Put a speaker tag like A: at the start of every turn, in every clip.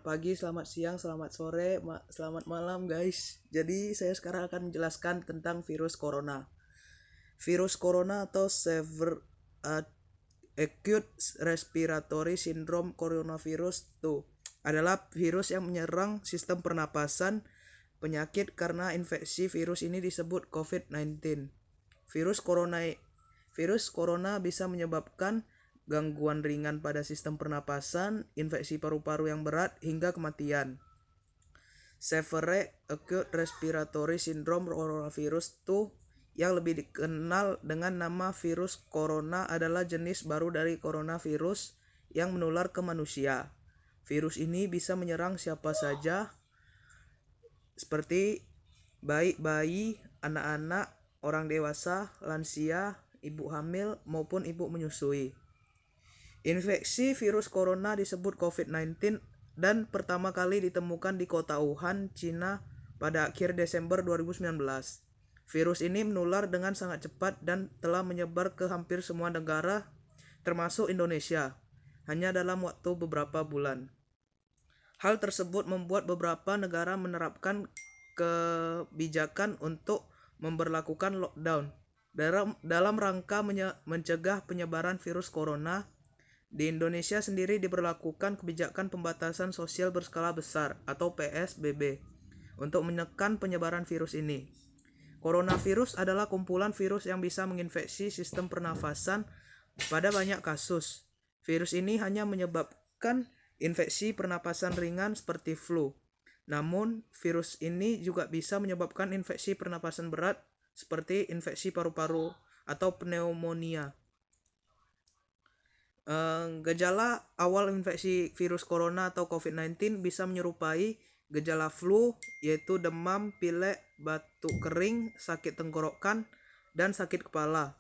A: Selamat pagi, selamat siang, selamat sore, selamat malam guys. Jadi saya sekarang akan menjelaskan tentang virus corona. Virus corona atau severe acute respiratory syndrome coronavirus 2 adalah virus yang menyerang sistem pernapasan penyakit karena infeksi virus ini disebut COVID-19. Virus corona bisa menyebabkan gangguan ringan pada sistem pernapasan, infeksi paru-paru yang berat, hingga kematian. Severe Acute Respiratory Syndrome Coronavirus 2 yang lebih dikenal dengan nama virus corona adalah jenis baru dari coronavirus yang menular ke manusia. Virus ini bisa menyerang siapa saja, seperti bayi, anak-anak, orang dewasa, lansia, ibu hamil, maupun ibu menyusui. Infeksi virus corona disebut COVID-19 dan pertama kali ditemukan di kota Wuhan, Cina pada akhir Desember 2019. Virus ini menular dengan sangat cepat dan telah menyebar ke hampir semua negara, termasuk Indonesia, hanya dalam waktu beberapa bulan. Hal tersebut membuat beberapa negara menerapkan kebijakan untuk memberlakukan lockdown dalam rangka mencegah penyebaran virus corona. Di Indonesia sendiri diberlakukan kebijakan pembatasan sosial berskala besar atau PSBB untuk menekan penyebaran virus ini. Coronavirus adalah kumpulan virus yang bisa menginfeksi sistem pernafasan pada banyak kasus. Virus ini hanya menyebabkan infeksi pernapasan ringan seperti flu. Namun, virus ini juga bisa menyebabkan infeksi pernapasan berat seperti infeksi paru-paru atau pneumonia. Gejala awal infeksi virus corona atau COVID-19 bisa menyerupai gejala flu, yaitu demam, pilek, batuk kering, sakit tenggorokan, dan sakit kepala.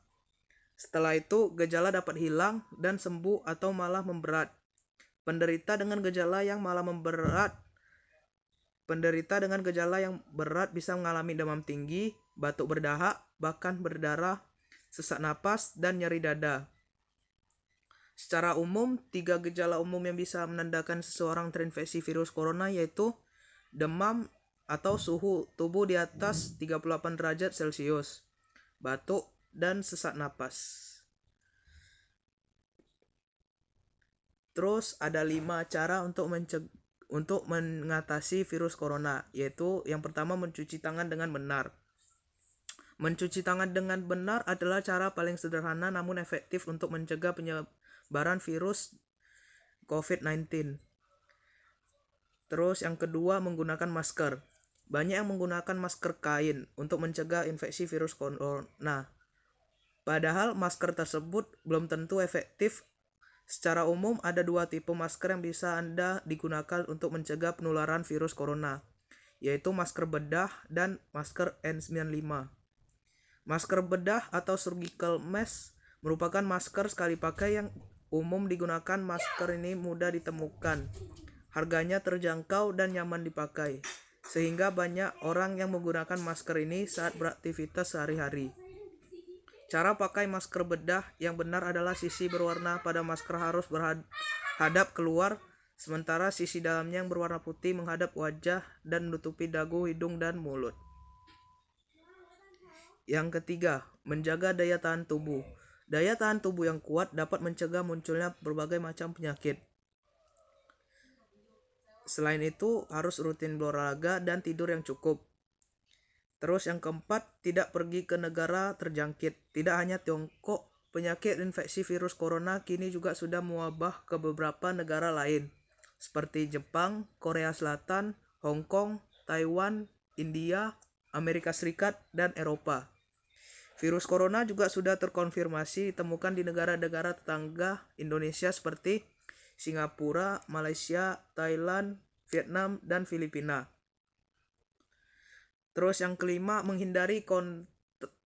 A: Setelah itu, gejala dapat hilang dan sembuh atau malah memberat. Penderita dengan gejala yang berat bisa mengalami demam tinggi, batuk berdahak, bahkan berdarah, sesak napas, dan nyeri dada. Secara umum, 3 gejala umum yang bisa menandakan seseorang terinfeksi virus corona yaitu demam atau suhu tubuh di atas 38 derajat Celcius, batuk, dan sesak napas. Terus ada 5 cara untuk mengatasi virus corona, yaitu yang pertama mencuci tangan dengan benar. Mencuci tangan dengan benar adalah cara paling sederhana namun efektif untuk mencegah penyebaran virus COVID-19. Terus yang kedua, menggunakan masker. Banyak yang menggunakan masker kain untuk mencegah infeksi virus corona. Padahal masker tersebut belum tentu efektif. Secara umum ada 2 tipe masker yang bisa Anda digunakan untuk mencegah penularan virus corona, yaitu masker bedah dan masker N95. Masker bedah atau surgical mask merupakan masker sekali pakai yang umum digunakan. Masker ini mudah ditemukan, harganya terjangkau dan nyaman dipakai, sehingga banyak orang yang menggunakan masker ini saat beraktivitas sehari-hari. Cara pakai masker bedah yang benar adalah sisi berwarna pada masker harus berhadap keluar, sementara sisi dalamnya yang berwarna putih menghadap wajah dan menutupi dagu, hidung, dan mulut. Yang ketiga, menjaga daya tahan tubuh. Daya tahan tubuh yang kuat dapat mencegah munculnya berbagai macam penyakit. Selain itu, harus rutin berolahraga dan tidur yang cukup. Terus yang keempat, tidak pergi ke negara terjangkit. Tidak hanya Tiongkok, penyakit infeksi virus corona kini juga sudah mewabah ke beberapa negara lain, seperti Jepang, Korea Selatan, Hong Kong, Taiwan, India, Amerika Serikat, dan Eropa. Virus corona juga sudah terkonfirmasi ditemukan di negara-negara tetangga Indonesia seperti Singapura, Malaysia, Thailand, Vietnam, dan Filipina. Terus yang kelima, menghindari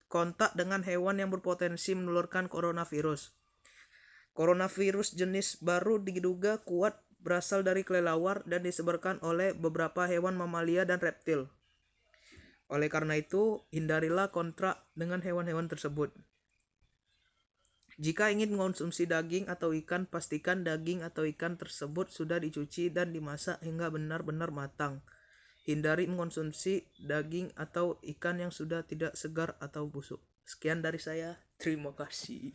A: kontak dengan hewan yang berpotensi menularkan coronavirus. Coronavirus jenis baru diduga kuat berasal dari kelelawar dan disebarkan oleh beberapa hewan mamalia dan reptil. Oleh karena itu, hindarilah kontak dengan hewan-hewan tersebut. Jika ingin mengonsumsi daging atau ikan, pastikan daging atau ikan tersebut sudah dicuci dan dimasak hingga benar-benar matang. Hindari mengonsumsi daging atau ikan yang sudah tidak segar atau busuk. Sekian dari saya. Terima kasih.